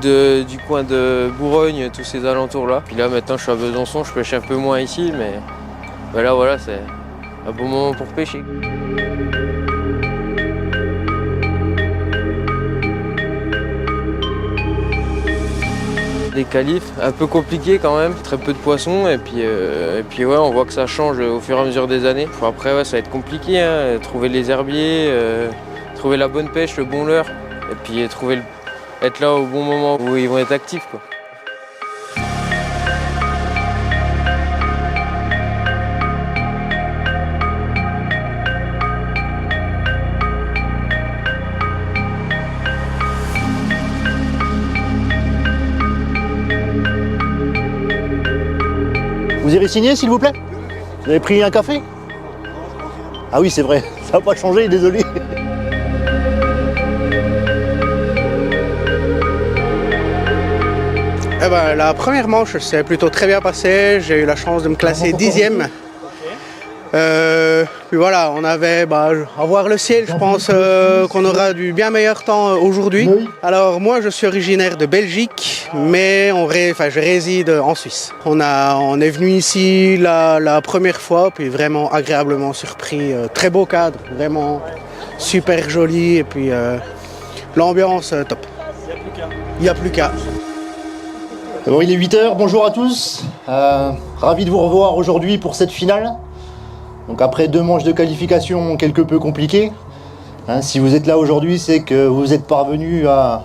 du coin de Bourgogne, tous ces alentours-là. Puis là, maintenant, je suis à Besançon, je pêche un peu moins ici, mais là, voilà, c'est un bon moment pour pêcher. Des qualifs, un peu compliqués quand même, très peu de poissons et puis ouais, on voit que ça change au fur et à mesure des années. Après ouais, ça va être compliqué, hein, trouver les herbiers, trouver la bonne pêche, le bon leurre et puis être là au bon moment où ils vont être actifs, quoi. Vous irez signer, s'il vous plaît? Vous avez pris un café? Ah oui, c'est vrai, ça n'a pas changé, désolé. Eh ben, la première manche s'est plutôt très bien passée. J'ai eu la chance de me classer 10e. Puis voilà, on avait à voir le ciel, je pense qu'on aura du bien meilleur temps aujourd'hui. Oui. Alors moi je suis originaire de Belgique, mais je réside en Suisse. On est venu ici la première fois, puis vraiment agréablement surpris. Très beau cadre, vraiment super joli, et puis l'ambiance top. Il n'y a plus qu'à. Bon, il est 8h, bonjour à tous. Ravi de vous revoir aujourd'hui pour cette finale. Donc après 2 manches de qualification quelque peu compliquées, si vous êtes là aujourd'hui, c'est que vous êtes parvenus à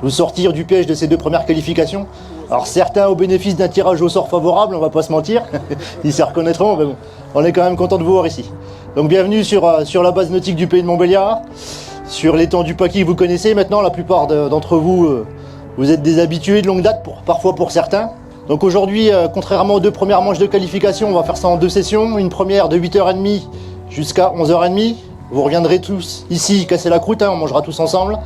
vous sortir du piège de ces 2 premières qualifications. Alors certains au bénéfice d'un tirage au sort favorable, on va pas se mentir, ils s'y reconnaîtront, mais bon, on est quand même content de vous voir ici. Donc bienvenue sur la base nautique du pays de Montbéliard, sur l'étang du Paquis que vous connaissez maintenant, la plupart d'entre vous, vous êtes des habitués de longue date, parfois pour certains. Donc aujourd'hui, contrairement aux 2 premières manches de qualification, on va faire ça en 2 sessions. Une première de 8h30 jusqu'à 11h30. Vous reviendrez tous ici casser la croûte, on mangera tous ensemble.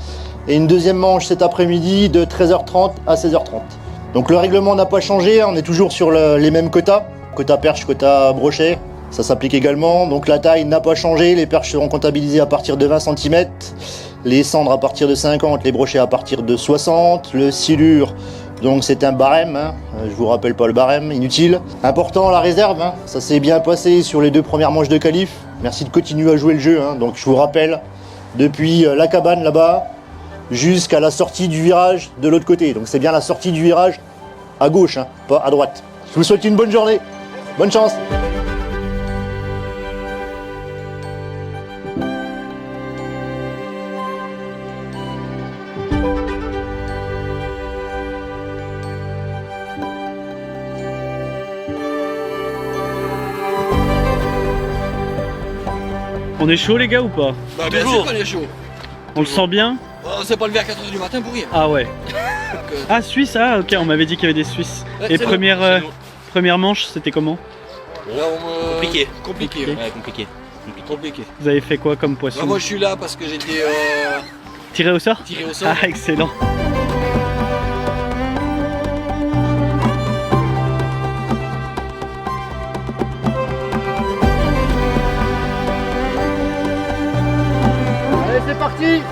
Et une deuxième manche cet après-midi de 13h30 à 16h30. Donc le règlement n'a pas changé, on est toujours sur les mêmes quotas. Quota perche, quota brochet, ça s'applique également. Donc la taille n'a pas changé, les perches seront comptabilisées à partir de 20 cm. Les cendres à partir de 50, les brochets à partir de 60. Le silure, donc c'est un barème, je vous rappelle pas le barème, inutile. Important la réserve, ça s'est bien passé sur les 2 premières manches de qualif. Merci de continuer à jouer le jeu, donc je vous rappelle, depuis la cabane là-bas, jusqu'à la sortie du virage de l'autre côté. Donc c'est bien la sortie du virage à gauche, pas à droite. Je vous souhaite une bonne journée, bonne chance. On est chaud les gars ou pas? Bah bien sûr qu'on est chaud. On le sent bien? On s'est pas levé à 4h du matin pour rien. Ah ouais. Ah Suisse, ah ok, on m'avait dit qu'il y avait des Suisses. Ouais, et première manche, c'était comment? Compliqué. Vous avez fait quoi comme poisson? Bah, moi je suis là parce que j'étais... Tiré au sort? Tiré au sort. Ah excellent. Allez, c'est parti!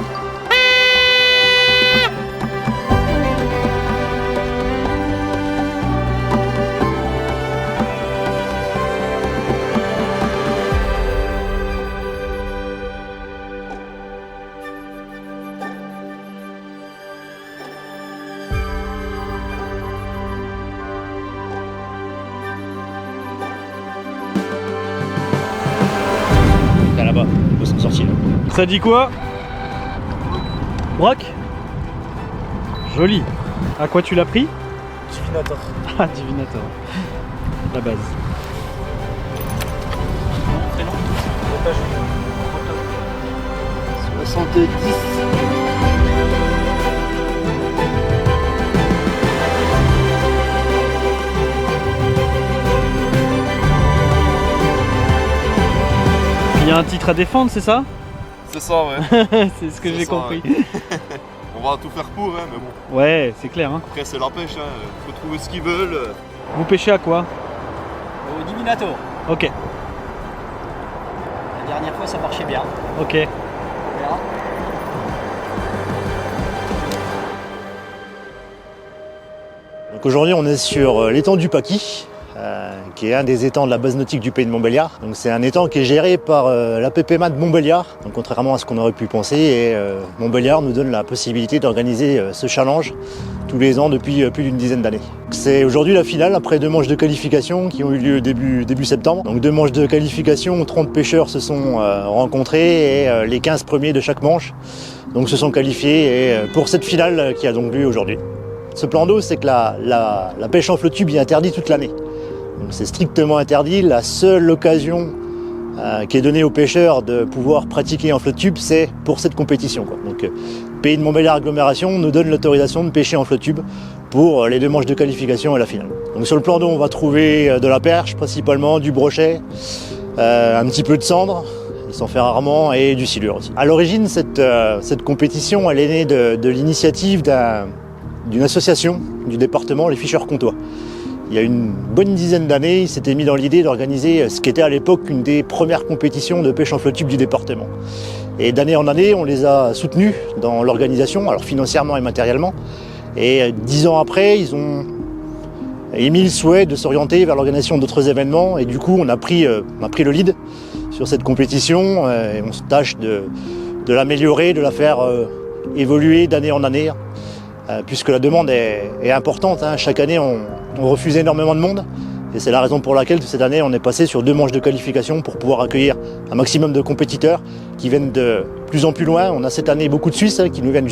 Là-bas, on peut s'en sortir. Ça dit quoi? Broc? Joli. À quoi tu l'as pris? Divinator. Ah, Divinator. La base. Prénom? 70. Il y a un titre à défendre, c'est ça? C'est ça, ouais. C'est ce que j'ai compris. Ouais. On va tout faire pour, mais bon. Ouais, c'est clair. Après, c'est la pêche, faut trouver ce qu'ils veulent. Vous pêchez à quoi? Au Divinator. Ok. La dernière fois, ça marchait bien. Ok. On verra. Donc aujourd'hui on est sur l'étang du Paquis, qui est un des étangs de la base nautique du pays de Montbéliard. Donc c'est un étang qui est géré par l'APPMA de Montbéliard, donc contrairement à ce qu'on aurait pu penser, et Montbéliard nous donne la possibilité d'organiser ce challenge tous les ans depuis plus d'une dizaine d'années. C'est aujourd'hui la finale après 2 manches de qualification qui ont eu lieu début septembre. Donc 2 manches de qualification où 30 pêcheurs se sont rencontrés et les 15 premiers de chaque manche donc, se sont qualifiés pour cette finale qui a donc lieu aujourd'hui. Ce plan d'eau, c'est que la pêche en flotte tube est interdite toute l'année. Donc c'est strictement interdit. La seule occasion qui est donnée aux pêcheurs de pouvoir pratiquer en flotte tube, c'est pour cette compétition, quoi. Donc Pays de Montbéliard Agglomération nous donne l'autorisation de pêcher en flotte tube pour les 2 manches de qualification et la finale. Donc sur le plan d'eau, on va trouver de la perche principalement, du brochet, un petit peu de cendre, il s'en fait rarement, et du silure aussi. À l'origine, cette compétition, elle est née de l'initiative d'une association du département, les Ficheurs Comtois. Il y a une bonne dizaine d'années, il s'était mis dans l'idée d'organiser ce qui était à l'époque une des premières compétitions de pêche en flotte tube du département. Et d'année en année, on les a soutenus dans l'organisation, alors financièrement et matériellement. Et 10 ans après, ils ont émis le souhait de s'orienter vers l'organisation d'autres événements. Et du coup, on a pris le lead sur cette compétition. Et on se tâche de l'améliorer, de la faire évoluer d'année en année. Puisque la demande est importante, hein. Chaque année, on refuse énormément de monde. Et c'est la raison pour laquelle cette année, on est passé sur 2 manches de qualification pour pouvoir accueillir un maximum de compétiteurs qui viennent de plus en plus loin. On a cette année beaucoup de Suisses qui nous viennent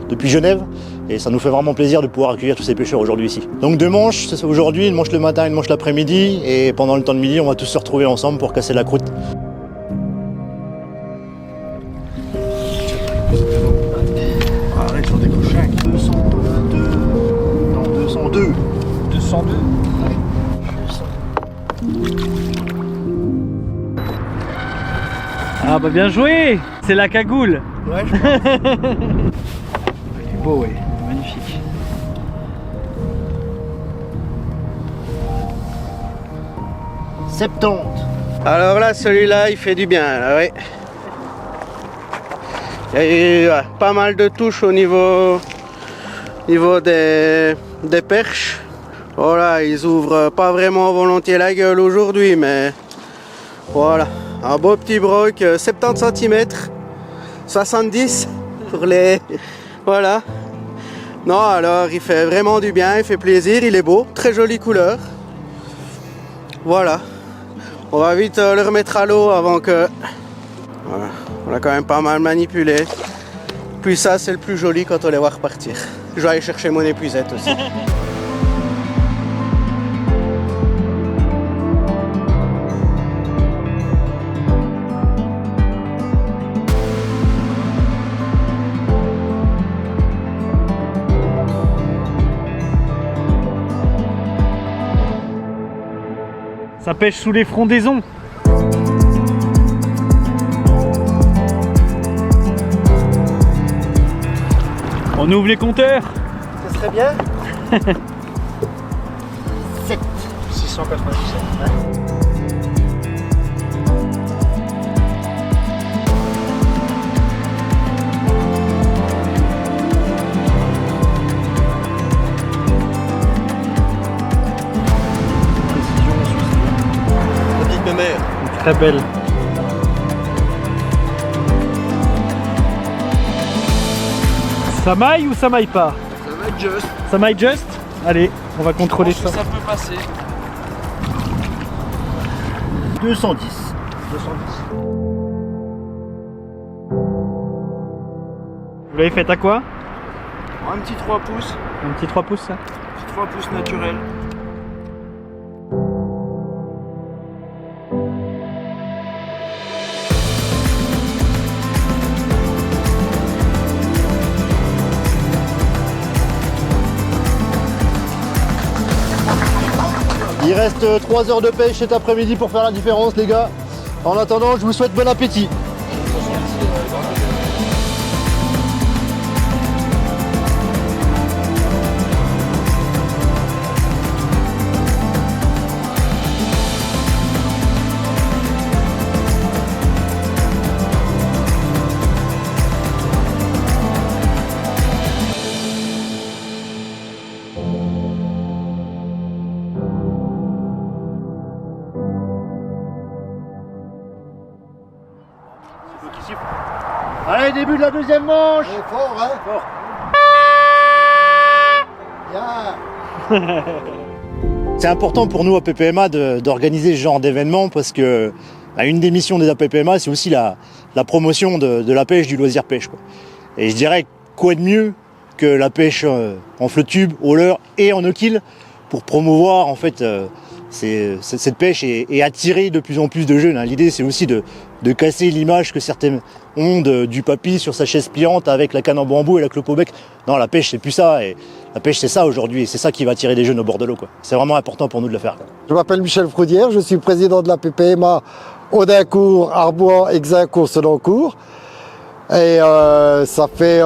depuis Genève. Et ça nous fait vraiment plaisir de pouvoir accueillir tous ces pêcheurs aujourd'hui ici. Donc 2 manches aujourd'hui, une manche le matin, une manche l'après-midi. Et pendant le temps de midi, on va tous se retrouver ensemble pour casser la croûte. Arrête sur des cochins. 202. Non, 202. 202. Ah bah bien joué. C'est la cagoule. Ouais, je pense. Il est beau, ouais. Magnifique. Septante. Alors là, celui-là, il fait du bien, là, ouais. Il y a eu pas mal de touches au niveau des perches. Voilà, ils ouvrent pas vraiment volontiers la gueule aujourd'hui, mais voilà. Un beau petit broc, 70 cm, 70 pour les... Voilà. Non, alors il fait vraiment du bien, il fait plaisir, il est beau, très jolie couleur. Voilà. On va vite le remettre à l'eau avant que... Voilà. On l'a quand même pas mal manipulé. Puis ça, c'est le plus joli quand on les voit repartir. Je vais aller chercher mon épuisette aussi. Ça pêche sous les frondaisons. On ouvre les compteurs. Ça serait bien. 7. 697. Très belle. Ça maille ou ça maille pas? Ça va être juste. Ça maille just? Allez, on va contrôler ça. Ça peut passer. 210. Vous l'avez fait à quoi? Un petit 3 pouces. Un petit 3 pouces ça? Petit 3 pouces naturel. Il reste 3 heures de pêche cet après-midi pour faire la différence, les gars. En attendant, je vous souhaite bon appétit. début de la deuxième manche. Fort, hein? Fort. Bien. C'est important pour nous à PPMA d'organiser ce genre d'événement parce que une des missions des APPMA, c'est aussi la promotion de la pêche, du loisir pêche, quoi. Et je dirais quoi de mieux que la pêche en flotte tube, au leurre et en no-kill pour promouvoir en fait cette pêche et attirer de plus en plus de jeunes, hein. L'idée c'est aussi de casser l'image que certains ont du papy sur sa chaise pliante avec la canne en bambou et la clope au bec. Non, la pêche c'est plus ça, et la pêche c'est ça aujourd'hui, et c'est ça qui va attirer des jeunes au bord de l'eau, quoi. C'est vraiment important pour nous de le faire, quoi. Je m'appelle Michel Froudière, je suis président de la PPMA Audincourt, Arbois, Exincourt, Seloncourt. Et ça fait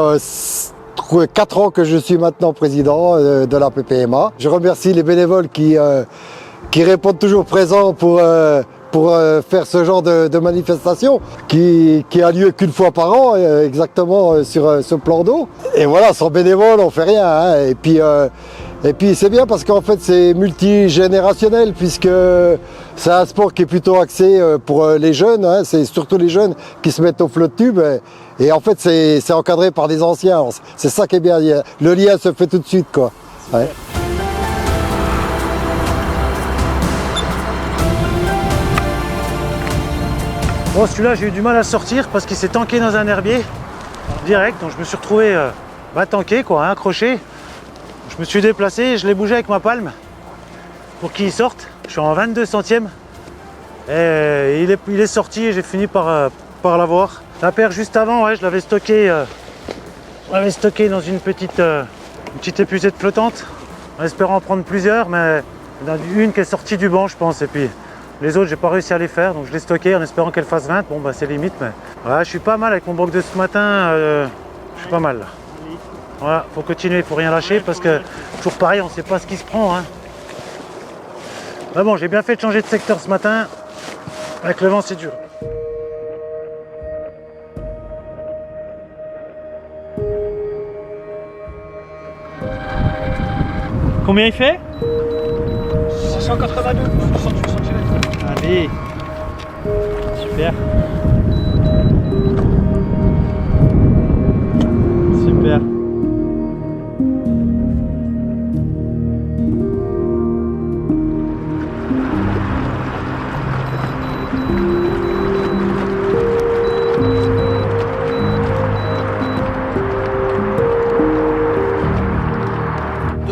4 ans que je suis maintenant président de la PPMA. Je remercie les bénévoles qui répondent toujours présents pour faire ce genre de manifestation qui a lieu qu'une fois par an, exactement sur ce plan d'eau. Et voilà, sans bénévoles, on fait rien, hein. Et puis c'est bien parce qu'en fait c'est multigénérationnel puisque c'est un sport qui est plutôt axé pour les jeunes, hein. C'est surtout les jeunes qui se mettent au flotte tube et en fait c'est encadré par des anciens. C'est ça qui est bien, le lien se fait tout de suite, quoi. Ouais. Bon, celui-là j'ai eu du mal à sortir parce qu'il s'est tanké dans un herbier direct, donc je me suis retrouvé tanké, quoi, hein, accroché. Je me suis déplacé et je l'ai bougé avec ma palme pour qu'il sorte. Je suis en 22 centièmes et il est sorti et j'ai fini par l'avoir. La perche juste avant, ouais, je l'avais stocké dans une petite épuisette flottante en espérant en prendre plusieurs, mais il y en a une qui est sortie du banc, je pense, et puis les autres j'ai pas réussi à les faire, donc je l'ai stocké en espérant qu'elle fasse 20. Bon bah c'est limite, mais ouais, je suis pas mal avec mon broc de ce matin, je suis pas mal là. Voilà, faut continuer, faut rien lâcher parce que toujours pareil, on sait pas ce qui se prend, hein. Mais bon, j'ai bien fait de changer de secteur ce matin. Avec le vent, c'est dur. Combien il fait? 182, 68 cm. Allez, super. Super.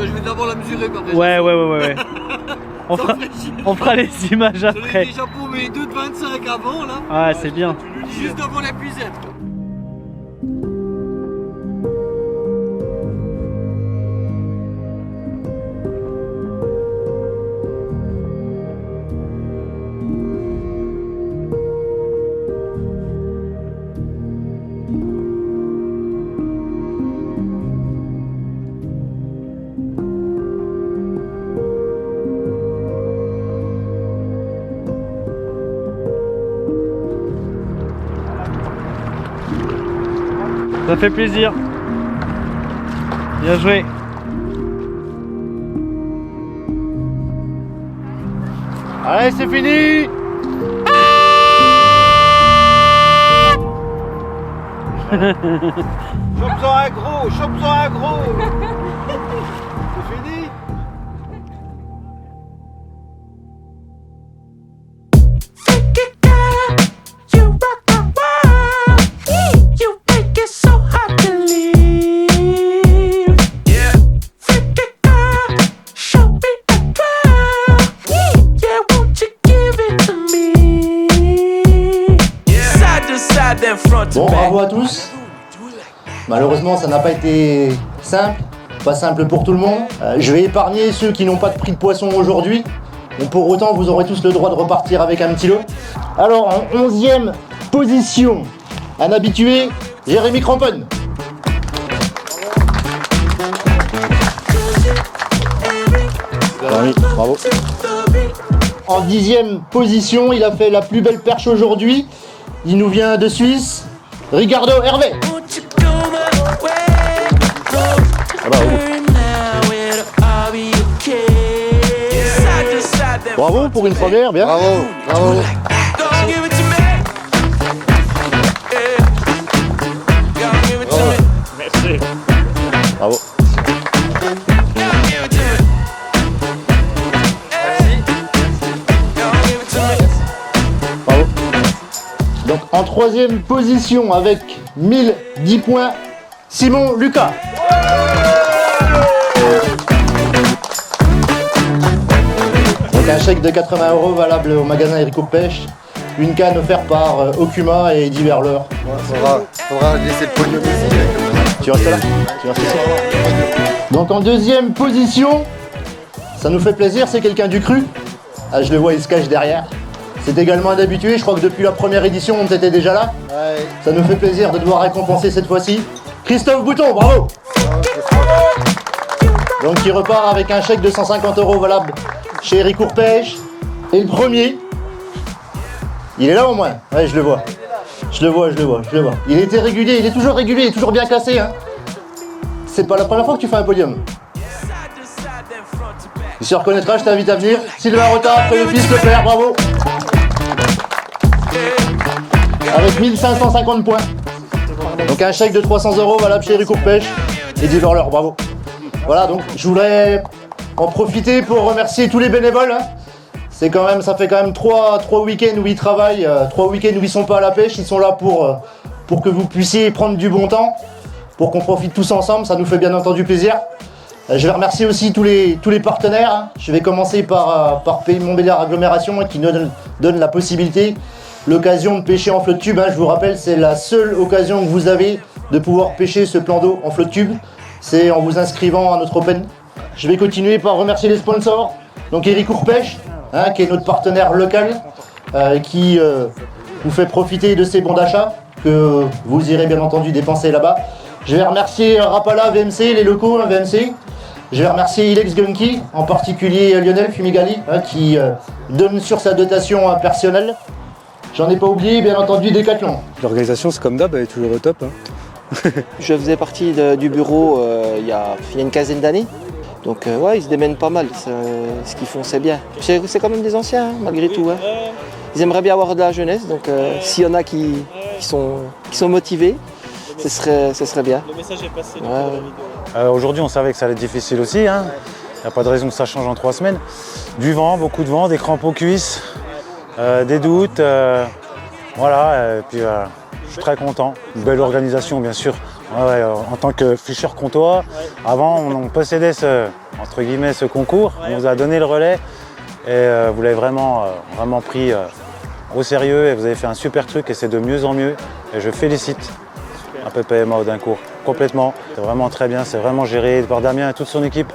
Je vais d'abord la mesurer, pas après. Ouais. On fera les images J'en ai après. déjà pour mes 2 de 25 avant là. Ah, c'est bien. Juste devant l'épuisette. Ça fait plaisir. Bien joué. Allez, c'est fini. Chope-en un gros, chope-en un gros. C'est fini. Bon, bravo à tous. Malheureusement, ça n'a pas été simple, pas simple pour tout le monde. Je vais épargner ceux qui n'ont pas de prix de poisson aujourd'hui. Mais pour autant, vous aurez tous le droit de repartir avec un petit lot. Alors, en 11e position, un habitué, Jérémy Cramponne. Bravo. En 10e position, il a fait la plus belle perche aujourd'hui. Il nous vient de Suisse, Ricardo Hervé. Bravo pour une première, bien. Bravo, bravo. Bravo. Bravo. Donc en troisième position avec 1010 points, Simon Lucas. Donc un chèque de 80 € valable au magasin Héricourt Pêche, une canne offerte par Okuma et Eddie Verleur. Faudra laisser le pognon ici. Tu restes là? Tu restes ici. Donc en deuxième position, ça nous fait plaisir, c'est quelqu'un du cru. Ah, je le vois, il se cache derrière. C'est également un habitué, je crois que depuis la première édition, on était déjà là. Ouais. Ça nous fait plaisir de devoir récompenser cette fois-ci. Christophe Bouton, bravo! Donc il repart avec un chèque de 150 € valable chez Héricourt Pêche. Et le premier, il est là au moins? Ouais, je le vois. Je le vois. Il était régulier, il est toujours régulier, il est toujours bien classé. Hein. C'est pas la première fois que tu fais un podium. Il se reconnaîtra, je t'invite à venir. Sylvain Rota, après le fils, le père, bravo. Avec 1550 points. Donc un chèque de 300 € valable chez Héricourt Pêche et Eddie Verleur, bravo. Voilà, donc je voudrais en profiter pour remercier tous les bénévoles. Hein. Ça fait quand même 3 week-ends où ils travaillent, 3 week-ends où ils sont pas à la pêche. Ils sont là pour que vous puissiez prendre du bon temps, pour qu'on profite tous ensemble. Ça nous fait bien entendu plaisir. Je vais remercier aussi tous les partenaires. Hein. Je vais commencer par Pays Montbéliard Agglomération, hein, qui nous donne la possibilité, l'occasion de pêcher en flotte tube. Hein. Je vous rappelle, c'est la seule occasion que vous avez de pouvoir pêcher ce plan d'eau en flotte tube. C'est en vous inscrivant à notre Open. Je vais continuer par remercier les sponsors. Donc Héricourt Pêche, hein, qui est notre partenaire local, qui vous fait profiter de ces bons d'achat que vous irez bien entendu dépenser là-bas. Je vais remercier Rapala VMC, les locaux VMC. Je vais remercier Ilex Gunky, en particulier Lionel Fumigali, hein, qui donne sur sa dotation personnelle. J'en ai pas oublié, bien entendu, Decathlon. L'organisation, c'est comme d'hab, elle est toujours au top. Hein. Je faisais partie du bureau il y a une quinzaine d'années. Donc ouais, ils se démènent pas mal. Ce qu'ils font, c'est bien. C'est quand même des anciens, hein, malgré tout. Hein. Ils aimeraient bien avoir de la jeunesse. Donc s'il y en a qui sont motivés, ce serait bien. Le message est passé. Ouais. Aujourd'hui, on savait que ça allait être difficile aussi. Hein. Il n'y a pas de raison que ça change en 3 semaines. Du vent, beaucoup de vent, des crampes aux cuisses, des doutes. Voilà, et puis je suis très content. Une belle organisation, bien sûr. Ouais, en tant que ficheur comtois, avant, on possédait ce concours. On nous a donné le relais et vous l'avez vraiment pris au sérieux et vous avez fait un super truc et c'est de mieux en mieux. Et je félicite un PPMA Audincourt complètement. C'est vraiment très bien, c'est vraiment géré par Damien et toute son équipe.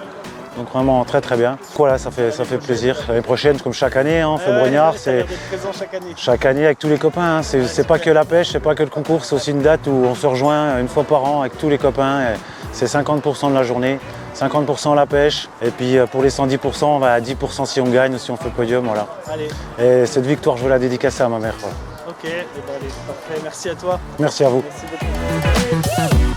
Donc vraiment très très bien. Voilà, ça fait plaisir. L'année prochaine, comme chaque année, on fait Brognard. C'est chaque année avec tous les copains. Hein. C'est pas que la pêche, c'est pas que le concours, c'est aussi une date où on se rejoint une fois par an avec tous les copains. C'est 50% de la journée, 50% la pêche. Et puis pour les 110%, on va à 10% si on gagne ou si on fait le podium. Voilà. Allez. Et cette victoire, je veux la dédicacer à ma mère. Voilà. Ok, allez, parfait. Merci à toi. Merci à vous. Merci beaucoup.